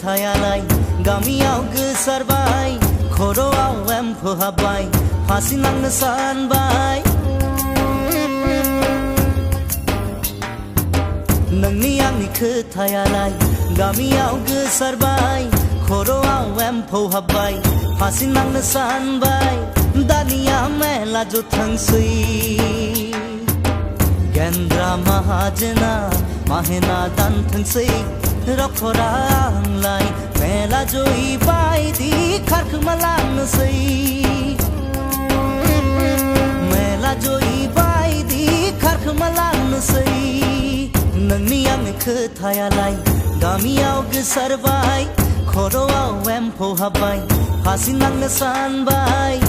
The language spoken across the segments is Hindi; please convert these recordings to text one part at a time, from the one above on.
खोथायालाय गामियाव गोसारबाय खर'आव एम्फौ हाबबाय फासि नांनो सानबाय नोंनि आंनि खोथायालाय गामियाव गोसारबाय खर'आव एम्फौ हाबबाय फासि नांनो सानबाय दानिया मेला जथांसै गेन्द्रा माहाजोना माहेना दानथोंसै रखरा आंलाय मेला जयै बायदि खारखोमालांनोसै मेला जयै बायदि खारखोमालांनोसै नोंनि आंनि खोथायालाय गामियाव गोसारबाय खर'आव एम्फौ हाबबाय फासि नांनो सानबाय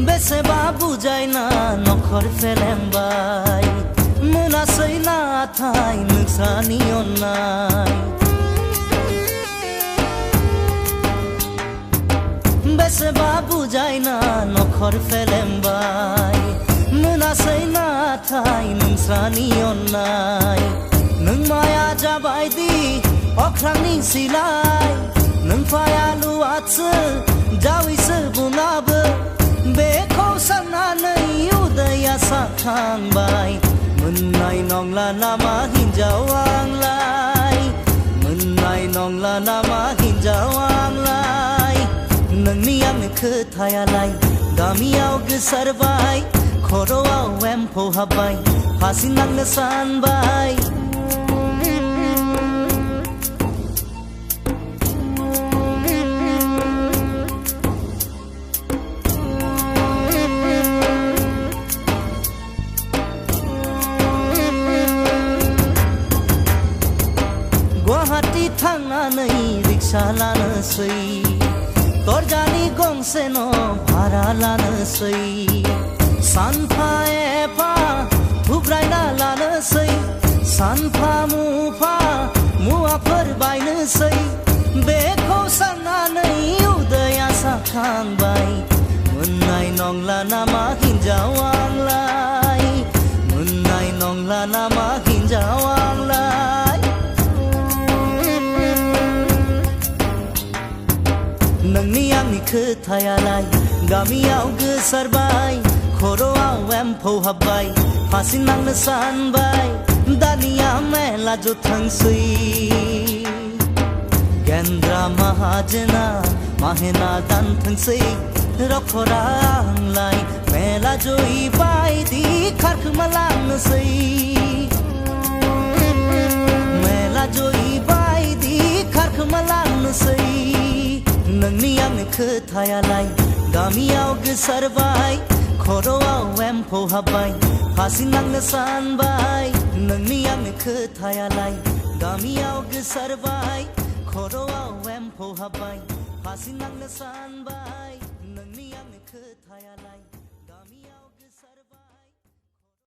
बेसेबा बुजायना नखर फेलेंबाय मोनासै नाथाय नोंसानि अननाय बेसेबा बुजायना नखर फेलेंबाय मोनासै नाथाय नोंसानि अननाय नों माया जाबायदि अख्रांनि सिलाय नों फाया लुवासो जावैसो बुङाबो बेखौ साननानै उदैया साखांबाय मोननाय नंला नामा हिन्जाव आंलाय मोननाय नंला नामा हिन्जाव आंलाय नोंनि आंनि खोथायालाय गामियाव गोसारबाय खर'आव एम्फौ हाबबाय फासि नांनो सानबाय गुवाहाटी थांनानै रिक्सा लानोसै दरजानि गंसे न' भारा लानोसै सानफा एफा थुब्रायना लानोसै सानफा मुफा मुवाफोर बायनोसै बेखौ साननानै उदैया साखांबाय मोननाय नंला नामा हिन्जाव आंलाय मोननाय नंला नामा हिन्जाव आंलाय नोंनि आंनि खोथायालाय गामियाव गोसारबाय खर'आव एम्फौ हाबबाय फासि नांनो सानबाय दानिया मेला जथांसै गेन्द्रा माहाजोना माहेना दानथोंसै रखरा आंलाय मेला जयै बायदि खारखोमालांनोसै मेला जयै बायदि खारखोमालांनोसै नोंनि आंनि खोथायालाय गामियाव गोसारबाय खर'आव एम्फौ हाबबाय फासि नांनो सानबाय नोंनि आंनि खोथायालाय गामियाव गोसारबाय खर'आव एम्फौ हाबबाय फासि नांनो सानबाय